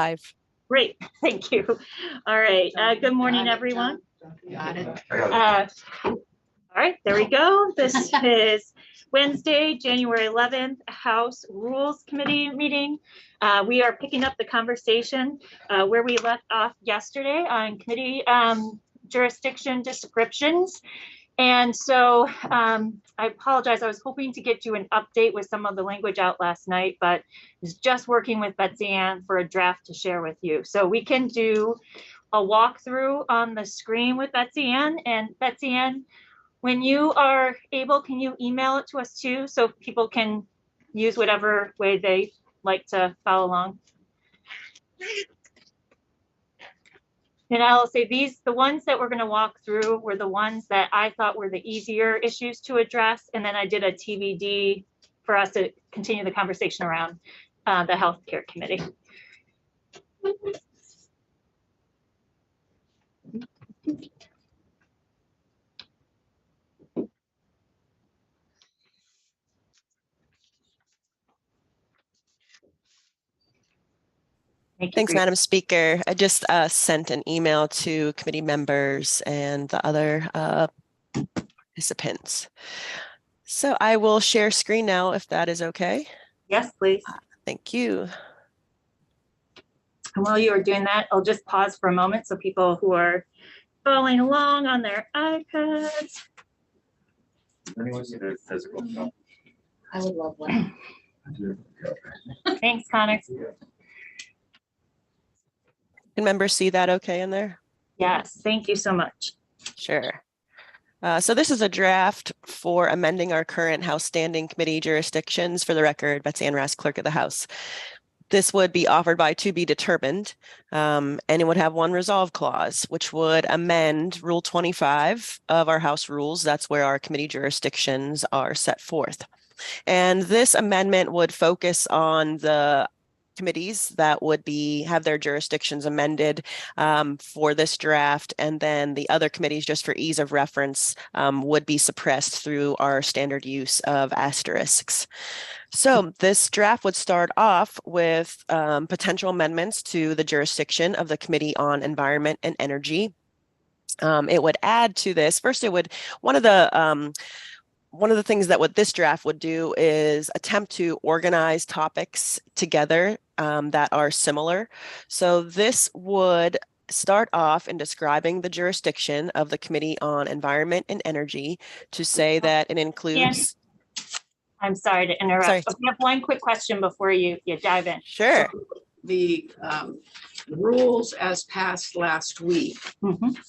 Live. Great, thank you. All right, good morning, everyone. Got it. All right, there we go. This is Wednesday, January 11th, House Rules Committee meeting. We are picking up the conversation where we left off yesterday on committee jurisdiction descriptions. And so I apologize. I was hoping to get you an update with some of the language out last night, but was just working with Betsy Ann for a draft to share with you. So we can do a walkthrough on the screen with Betsy Ann. And Betsy Ann, when you are able, can you email it to us too, so people can use whatever way they like to follow along? And I'll say the ones that we're going to walk through were the ones that I thought were the easier issues to address. And then I did a TBD for us to continue the conversation around the healthcare committee. Thanks, Madam Speaker. I just sent an email to committee members and the other participants. So I will share screen now, if that is okay. Yes, please. Thank you. And while you are doing that, I'll just pause for a moment so people who are following along on their iPads. Anyone see the physical film? I would love one. Thanks, Connor. Can members see that okay in there? Yes, thank you so much. Sure. So this is a draft for amending our current House Standing Committee jurisdictions. For the record, Betsy Ann Rask, Clerk of the House. This would be offered by to be determined, and it would have one resolve clause, which would amend Rule 25 of our House rules. That's where our committee jurisdictions are set forth. And this amendment would focus on the committees that would have their jurisdictions amended for this draft, and then the other committees, just for ease of reference, would be suppressed through our standard use of asterisks. So this draft would start off with potential amendments to the jurisdiction of the Committee on Environment and Energy. It would add to this. First, it would one of the things that what this draft would do is attempt to organize topics together that are similar. So this would start off in describing the jurisdiction of the Committee on Environment and Energy to say that it includes. I'm sorry to interrupt. Sorry. I have one quick question before you dive in. Sure. So the rules as passed last week,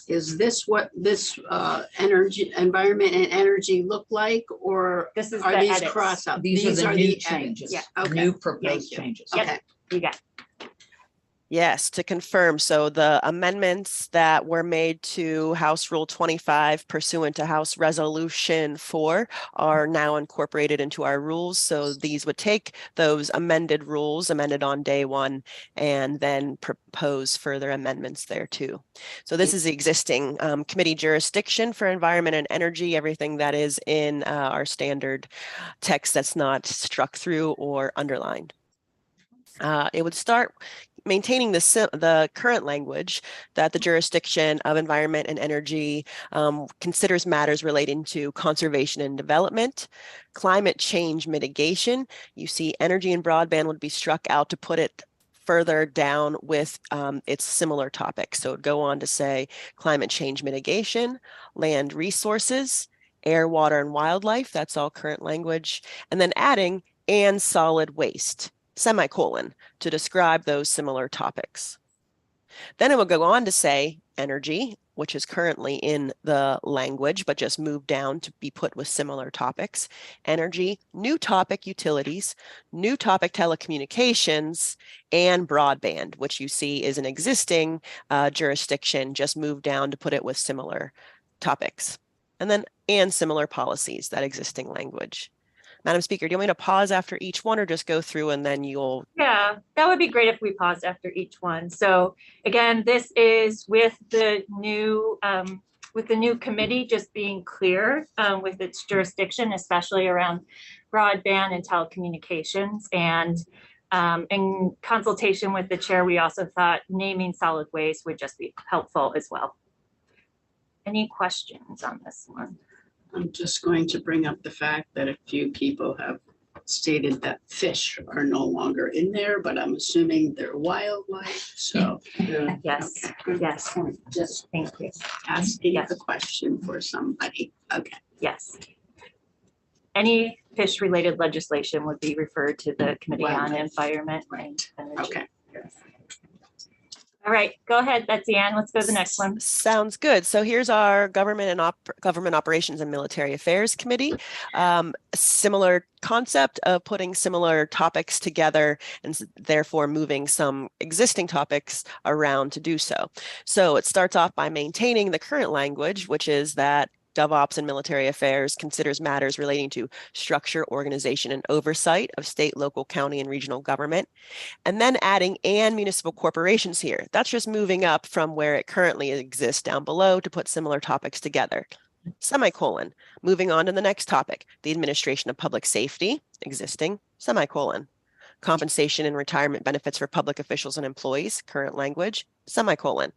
is this what this environment and energy look like, or This is are the these edits. cross out? These are the new changes. Yeah. Okay. New Thank proposed you. changes. Yep. Okay. You got it. Yes, to confirm. So the amendments that were made to House Rule 25 pursuant to House Resolution 4 are now incorporated into our rules. So these would take those amended rules, amended on day one, and then propose further amendments there too. So this is the existing committee jurisdiction for environment and energy, everything that is in our standard text that's not struck through or underlined. It would start maintaining the current language that the jurisdiction of environment and energy considers matters relating to conservation and development, climate change mitigation. You see energy and broadband would be struck out to put it further down with its similar topics. So it would go on to say climate change mitigation, land resources, air, water, and wildlife. That's all current language. And then adding and solid waste, semicolon, to describe those similar topics. Then it will go on to say energy, which is currently in the language, but just moved down to be put with similar topics. Energy, new topic utilities, new topic telecommunications, and broadband, which you see is an existing jurisdiction, just moved down to put it with similar topics. And then, and similar policies, that existing language. Madam Speaker, do you want me to pause after each one or just go through and then you'll? Yeah, that would be great if we paused after each one. So again, this is with the new committee just being clear with its jurisdiction, especially around broadband and telecommunications. And In consultation with the chair, we also thought naming solid waste would just be helpful as well. Any questions on this one? I'm just going to bring up the fact that a few people have stated that fish are no longer in there, but I'm assuming they're wildlife, so. Yes, Okay, good yes. point. Just Thank you. asking Yes. the question for somebody. Okay. Yes. Any fish-related legislation would be referred to the Committee on Wildlife. Environment and Energy. Okay. All right, go ahead, Betsy Ann. Let's go to the next one. Sounds good. So here's our Government Operations and Military Affairs Committee. Similar concept of putting similar topics together and therefore moving some existing topics around to do so. So it starts off by maintaining the current language, which is that GovOps and Military Affairs considers matters relating to structure, organization, and oversight of state, local, county, and regional government. And then adding and municipal corporations here. That's just moving up from where it currently exists down below to put similar topics together. Semicolon. Moving on to the next topic, the administration of public safety, existing, semicolon. Compensation and retirement benefits for public officials and employees, current language, semicolon.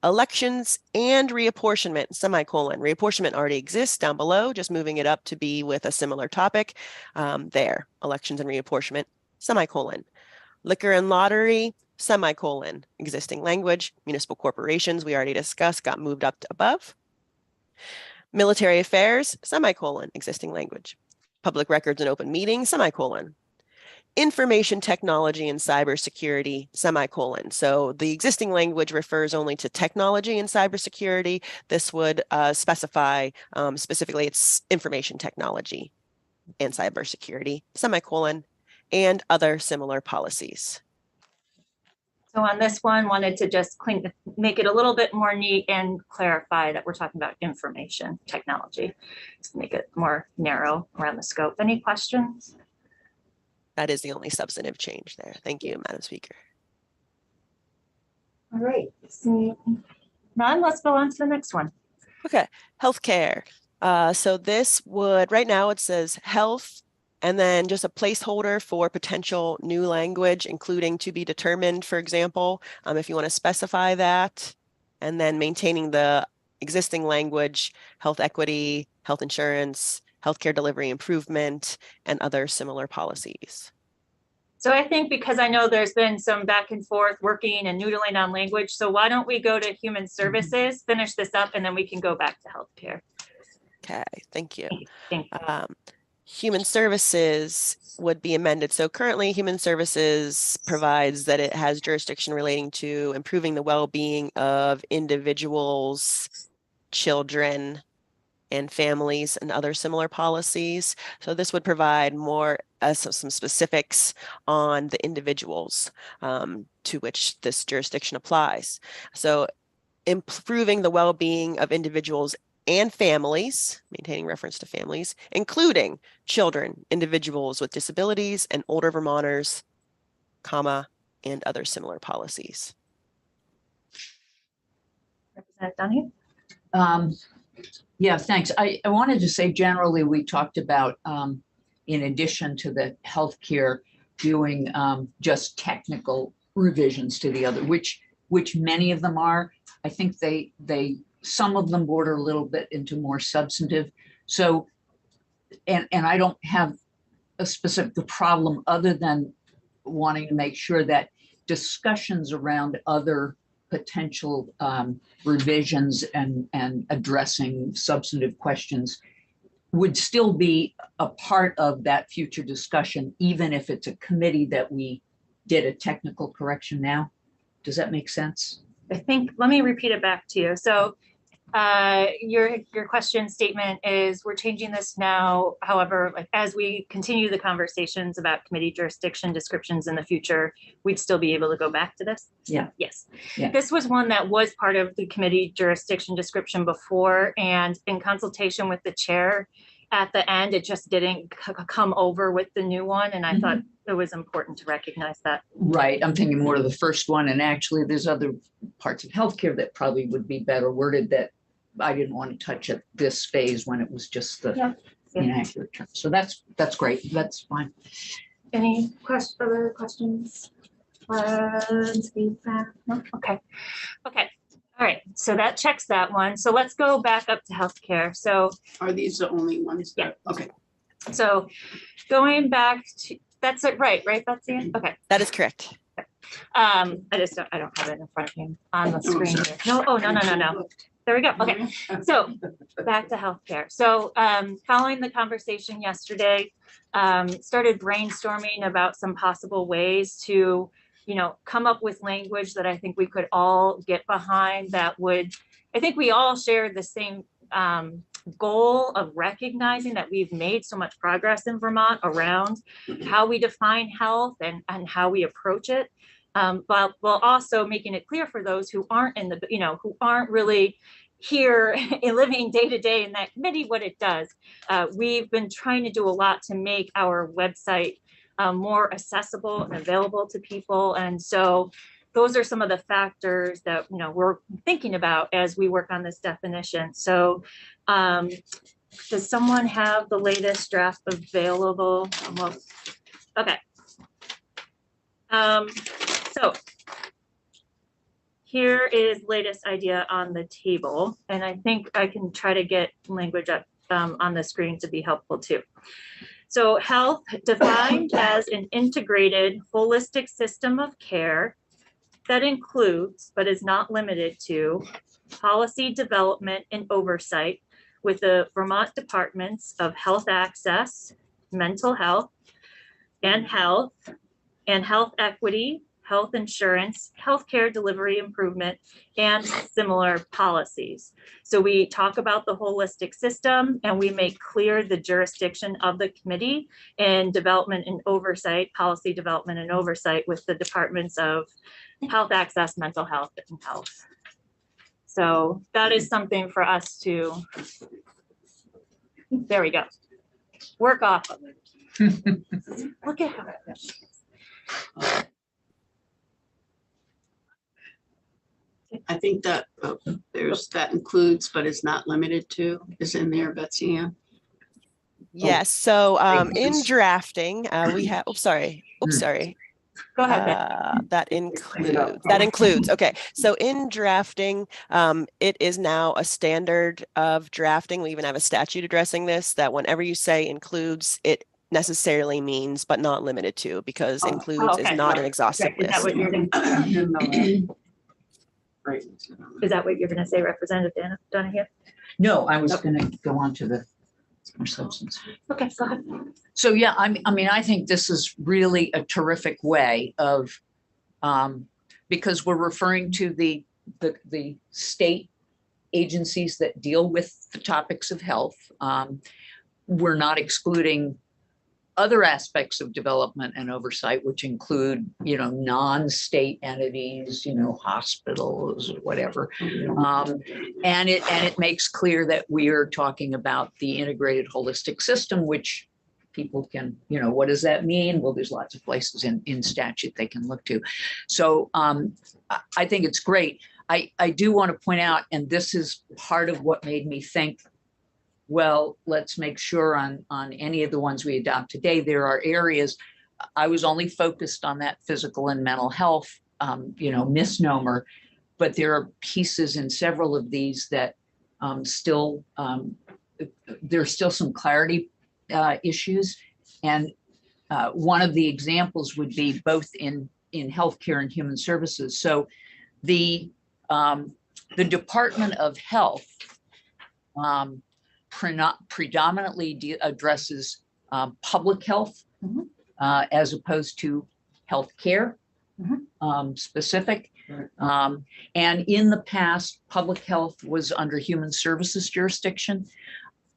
Elections and reapportionment, semicolon. Reapportionment already exists down below, just moving it up to be with a similar topic there. Elections and reapportionment, semicolon. Liquor and lottery, semicolon. Existing language. Municipal corporations, we already discussed, got moved up to above. Military affairs, semicolon. Existing language. Public records and open meetings, semicolon. Information technology and cybersecurity, semicolon. So the existing language refers only to technology and cybersecurity. This would specify specifically it's information technology and cybersecurity, semicolon, and other similar policies. So on this one, wanted to just make it a little bit more neat and clarify that we're talking about information technology. Just make it more narrow around the scope. Any questions? That is the only substantive change there. Thank you, Madam Speaker. All right. None, let's go on to the next one. Okay, healthcare. So this would, right now it says health, and then just a placeholder for potential new language, including to be determined, for example, if you want to specify that, and then maintaining the existing language, health equity, health insurance, healthcare delivery improvement, and other similar policies. So I think because I know there's been some back and forth working and noodling on language, so why don't we go to human services, finish this up, and then we can go back to healthcare. Okay, thank you. Thank you. Human services would be amended. So currently human services provides that it has jurisdiction relating to improving the well-being of individuals, children, and families and other similar policies. So this would provide more some specifics on the individuals to which this jurisdiction applies. So improving the well-being of individuals and families, maintaining reference to families, including children, individuals with disabilities, and older Vermonters, comma, and other similar policies. Representative Donahue? Yeah, thanks. I wanted to say generally, we talked about, in addition to the healthcare, doing just technical revisions to the other, which many of them are. I think some of them border a little bit into more substantive. So, and I don't have a specific problem other than wanting to make sure that discussions around other potential revisions and addressing substantive questions would still be a part of that future discussion, even if it's a committee that we did a technical correction now. Does that make sense? I think, let me repeat it back to you. So your question statement is we're changing this now. However, like as we continue the conversations about committee jurisdiction descriptions in the future, we'd still be able to go back to this. Yeah. Yes. Yeah. This was one that was part of the committee jurisdiction description before, and in consultation with the chair at the end, it just didn't come over with the new one. And I thought it was important to recognize that. Right. I'm thinking more of the first one. And actually there's other parts of healthcare that probably would be better worded that I didn't want to touch at this phase when it was just the inaccurate term. So that's great. That's fine. Any other questions? Feedback? No? Okay. Okay. All right. So that checks that one. So let's go back up to healthcare. So Are these the only ones that, okay. So going back to, that's it, right, Betsy? Okay. That is correct. I don't have it in front of me on the screen here. No, oh, no. There we go. Okay. So back to healthcare. So following the conversation yesterday, started brainstorming about some possible ways to, come up with language that I think we could all get behind that would, I think we all share the same goal of recognizing that we've made so much progress in Vermont around how we define health and how we approach it. But while also making it clear for those who aren't in the, who aren't really here in living day to day in that committee, what it does. We've been trying to do a lot to make our website more accessible and available to people. And so those are some of the factors that, we're thinking about as we work on this definition. So does someone have the latest draft available? Well, okay. So here is latest idea on the table, and I think I can try to get language up on the screen to be helpful too. So health defined as an integrated holistic system of care that includes, but is not limited to, policy development and oversight with the Vermont Departments of Health Access, Mental Health, and Health Equity, health insurance, healthcare delivery improvement, and similar policies. So we talk about the holistic system and we make clear the jurisdiction of the committee in development and oversight, policy development and oversight with the departments of health access, mental health, and health. So that is something for us to, there we go, work off of. Look at how. I think that there's, that includes, but is not limited to, is in there, Betsy Ann. Yes, so in Thanks. drafting, we have, sorry. Go ahead. That includes, okay. So in drafting, it is now a standard of drafting. We even have a statute addressing this, that whenever you say includes, it necessarily means but not limited to, because includes is not an exhaustive Is that list. what you're gonna, is that what you're gonna say, Representative Donahue? No, I was gonna go on to the more substance. Okay, go ahead. So yeah, I mean, I think this is really a terrific way of, because we're referring to the state agencies that deal with the topics of health. We're not excluding other aspects of development and oversight, which include, non-state entities, hospitals or whatever. And it makes clear that we are talking about the integrated holistic system, which people can, what does that mean? Well, there's lots of places in statute they can look to. So I think it's great. I do want to point out, and this is part of what made me think, well, let's make sure on any of the ones we adopt today, there are areas. I was only focused on that physical and mental health, misnomer, but there are pieces in several of these that still, there's still some clarity issues. And one of the examples would be both in healthcare and human services. So the Department of Health predominantly addresses public health as opposed to healthcare specific. And in the past, public health was under human services jurisdiction.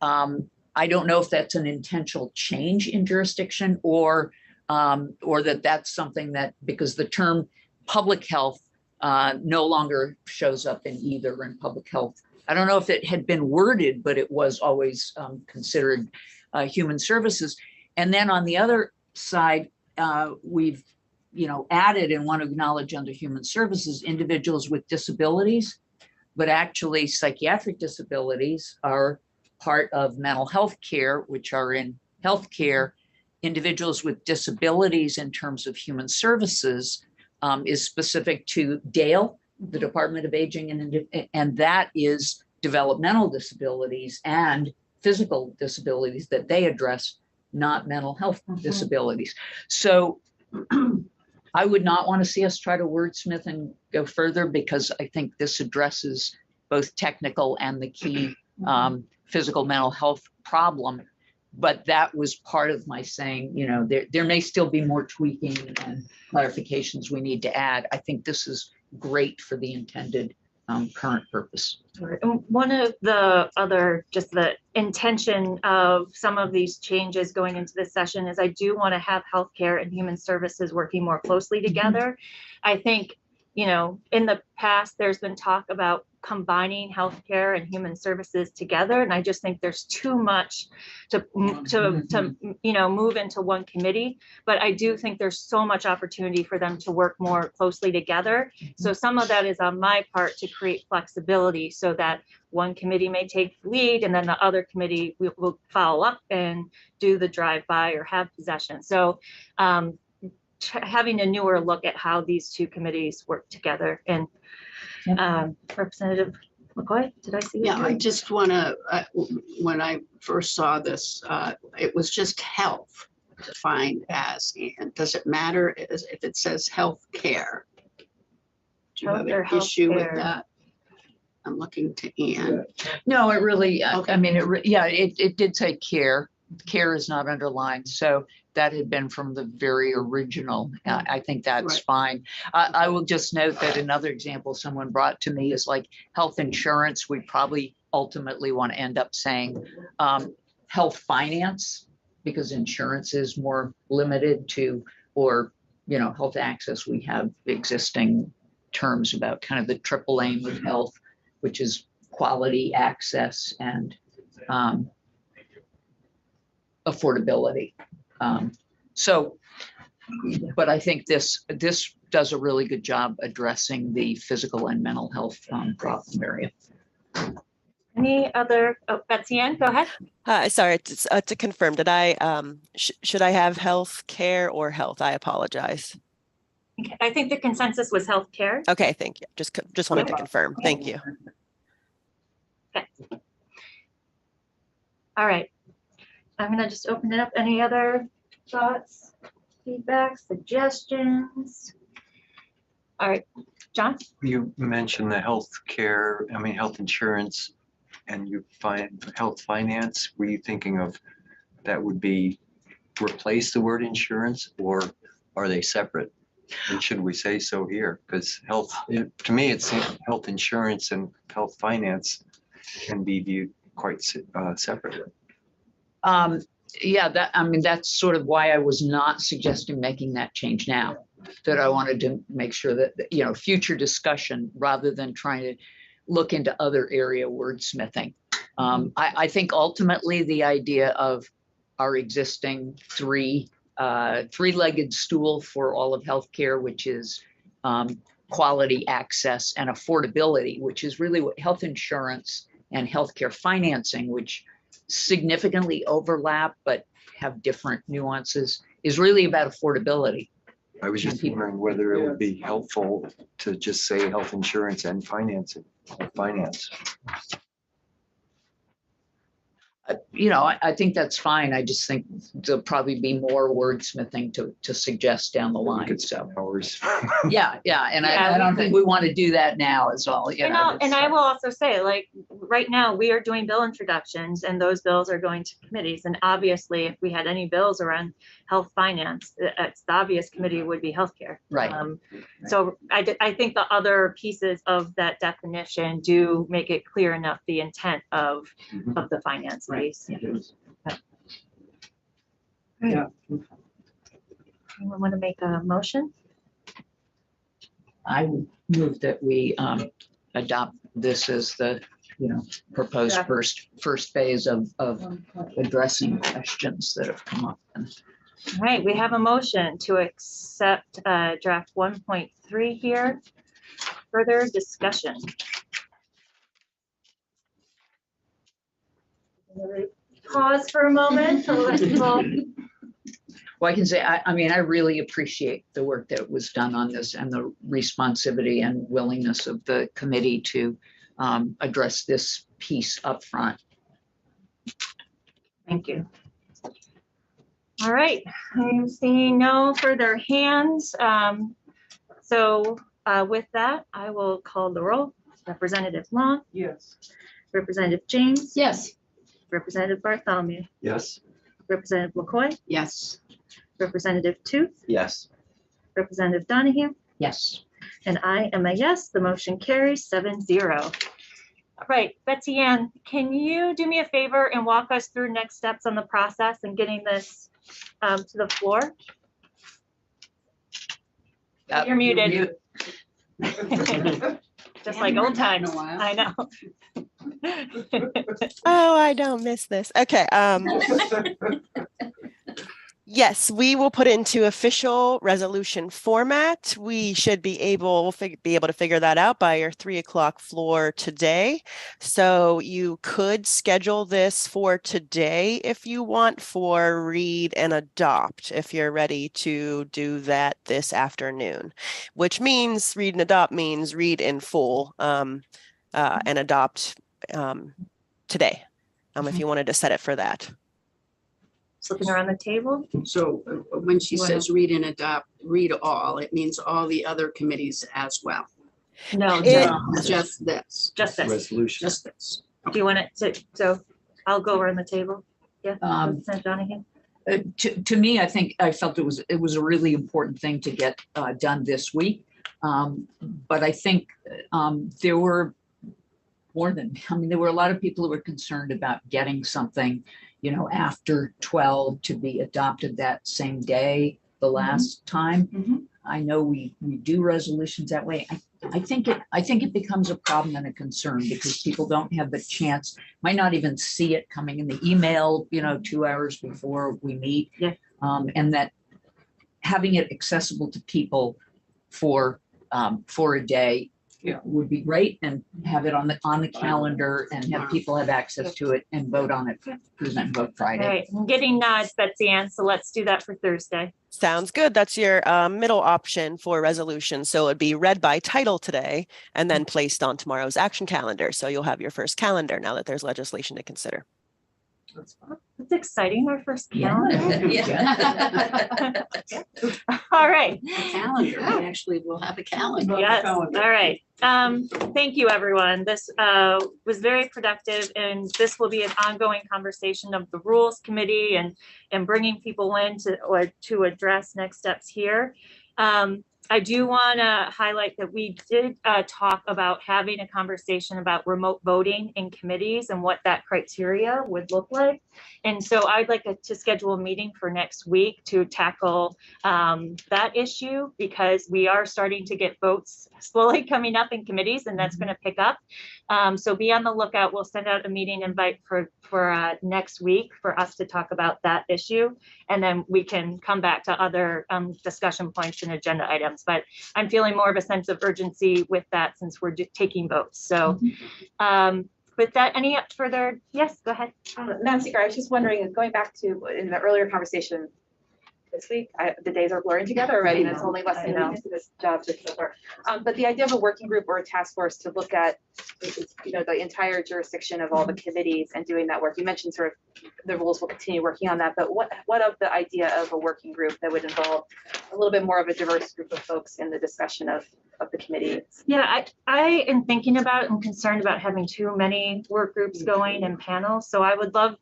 I don't know if that's an intentional change in jurisdiction or that's something that, because the term public health no longer shows up in either in public health. I don't know if it had been worded, but it was always considered human services. And then on the other side, we've added and want to acknowledge under human services individuals with disabilities, but actually psychiatric disabilities are part of mental health care, which are in healthcare, individuals with disabilities in terms of human services is specific to Dale, the Department of Aging, and that is developmental disabilities and physical disabilities that they address, not mental health disabilities. So I would not want to see us try to wordsmith and go further, because I think this addresses both technical and the key physical mental health problem. But that was part of my saying, you know, there may still be more tweaking and clarifications we need to add. I think this is great for the intended current purpose. And one of the other, just the intention of some of these changes going into this session is I do want to have healthcare and human services working more closely together. I think, you know, in the past, there's been talk about combining healthcare and human services together. And I just think there's too much to you know, move into one committee. But I do think there's so much opportunity for them to work more closely together. So some of that is on my part to create flexibility so that one committee may take the lead and then the other committee will follow up and do the drive-by or have possession. So having a newer look at how these two committees work together. And Representative McCoy, did I see you? Yeah, I just want to, when I first saw this, it was just health defined as, and does it matter if it says health care? Do you have Health or an issue with healthcare? that? I'm looking to Ann. No, it really, Okay. I mean, it did say care. Care is not underlined. So that had been from the very original. I think that's Right. fine. I will just note that another example someone brought to me is like health insurance. We probably ultimately want to end up saying health finance, because insurance is more limited to, or, you know, health access. We have existing terms about kind of the triple aim of health, which is quality, access, and affordability. But I think this does a really good job addressing the physical and mental health problem area. Any other, oh, Betsy Ann, go ahead. Sorry, to confirm, did I, should I have health care or health? I apologize. Okay, I think the consensus was healthcare. Okay, thank you. Just wanted to confirm. Thank you. All right. I'm gonna just open it up. Any other thoughts, feedback, suggestions? All right, John? You mentioned the health insurance, and you find health finance. Were you thinking of that would be replace the word insurance, or are they separate? And should we say so here? Because to me, it's health insurance and health finance can be viewed quite separately. Yeah, that's sort of why I was not suggesting making that change now. That I wanted to make sure that, you know, future discussion rather than trying to look into other area wordsmithing. I think ultimately the idea of our existing three-legged stool for all of healthcare, which is quality, access, and affordability, which is really what health insurance and healthcare financing, which significantly overlap but have different nuances, is really about affordability. I was just wondering whether it would be helpful to just say health insurance and finance. You know, I think that's fine. I just think there'll probably be more wordsmithing to suggest down the line. So Hours. yeah, and Yeah, I don't think we want to do that now as well. You know, And I will also say, like, right now, we are doing bill introductions and those bills are going to committees. And obviously, if we had any bills around health finance, it's the obvious committee would be healthcare. Right. So I think the other pieces of that definition do make it clear enough the intent of the finance piece. Yeah. Anyone want to make a motion? I would move that we adopt this as the, you know, proposed Yeah. first phase of addressing questions that have come up. All right, we have a motion to accept draft 1.3 here. Further discussion. Pause for a moment to let people Well, I can say, I mean, I really appreciate the work that was done on this and the responsivity and willingness of the committee to address this piece up front. Thank you. All right, I'm seeing no further hands. So with that, I will call the roll. Representative Long, Yes. Representative James, Yes. Representative Bartholomew, Yes. Representative McCoy, Yes. Representative Tooth, Yes. Representative Donahue, Yes. and I am a yes. The motion carries 7-0. All right, Betsy Ann, can you do me a favor and walk us through next steps on the process and getting this to the floor? You're muted. Just like old times. I know. Oh, I don't miss this. Okay. Yes, we will put it into official resolution format. We should be able to figure that out by your 3 o'clock floor today. So you could schedule this for today if you want, for read and adopt, if you're ready to do that this afternoon, which means read and adopt means read in full and adopt today, if you wanted to set it for that. Just looking around the table. So when she You wanna- says read and adopt, read all, it means all the other committees as well. No, It- Just this, just this. Resolution. just this. Do you want it to, so I'll go around the table. Yeah, Representative Donahue. To me, I think I felt it was a really important thing to get done this week. But I think there were there were a lot of people who were concerned about getting something, after 12 to be adopted that same day, the last time. Mhm. I know we do resolutions that way. I think it becomes a problem and a concern because people don't have the chance, might not even see it coming in the email, 2 hours before we meet. Yeah. And that having it accessible to people for a day would be great, and have it on the calendar and have people have access to it and vote on it, present vote All Friday. right, I'm getting nods, Betsy Ann, so let's do that for Thursday. Sounds good. That's your middle option for resolution. So it'd be read by title today and then placed on tomorrow's action calendar. So you'll have your first calendar now that there's legislation to consider. It's exciting, our first Yeah. calendar. Yeah. All right, Calendar, we actually will have a calendar. yes, all right. Thank you, everyone. This was very productive, and this will be an ongoing conversation of the Rules Committee and bringing people in to address next steps here. I do want to highlight that we did talk about having a conversation about remote voting in committees and what that criteria would look like. And so I'd like to schedule a meeting for next week to tackle that issue, because we are starting to get votes slowly coming up in committees, and that's going to pick up. So be on the lookout. We'll send out a meeting invite for next week for us to talk about that issue. And then we can come back to other discussion points and agenda items. But I'm feeling more of a sense of urgency with that since we're taking votes. So with that, any further? Yes, go ahead. Madam Speaker, I was just wondering, going back to in the earlier conversation this week, the days are blurring together already, and it's only less than a week into this job so far. But the idea of a working group or a task force to look at, the entire jurisdiction of all the committees and doing that work. You mentioned sort of the rules will continue working on that, but what of the idea of a working group that would involve a little bit more of a diverse group of folks in the discussion of the committee? Yeah, I am thinking about and concerned about having too many work groups going and panels. So I would love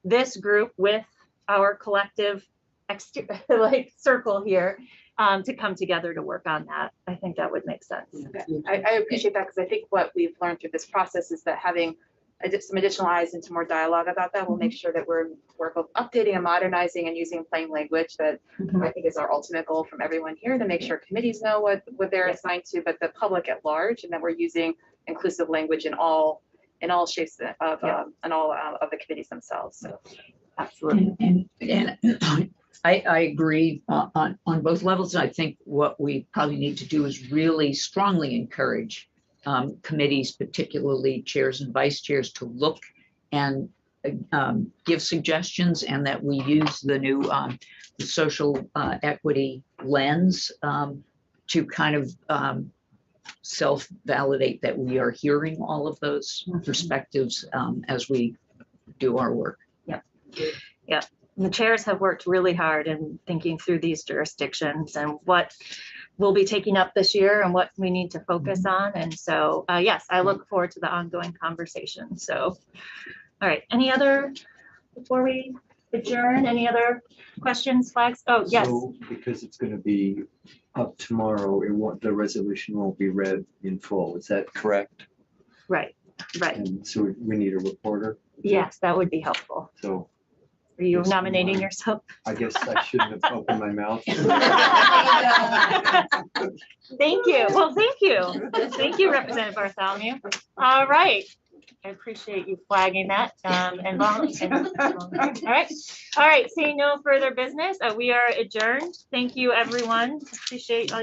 this group with our collective circle here to come together to work on that. I think that would make sense. Okay. I appreciate that, because I think what we've learned through this process is that having some additional eyes into more dialogue about that will make sure that we're both updating and modernizing and using plain language that I think is our ultimate goal from everyone here, to make sure committees know what they're assigned to, but the public at large, and that we're using inclusive language in all shapes of and all of the committees themselves. So absolutely. And I agree on both levels. I think what we probably need to do is really strongly encourage committees, particularly chairs and vice chairs, to look and give suggestions and that we use the new social equity lens to kind of self-validate that we are hearing all of those perspectives as we do our work. The chairs have worked really hard in thinking through these jurisdictions and what we'll be taking up this year and what we need to focus on. And so, yes, I look forward to the ongoing conversation. So, all right, any other, before we adjourn, any other questions, flags? Oh, yes. So, because it's going to be up tomorrow, the resolution won't be read in full. Is that correct? Right. And so we need a reporter. Yes, that would be helpful. So Are you Yes, nominating ma'am. yourself? I guess I shouldn't have opened my mouth. Thank you. Well, thank you. Thank you, Representative Bartholomew. All right. I appreciate you flagging that. All right. All right. Seeing no further business, we are adjourned. Thank you, everyone. Appreciate all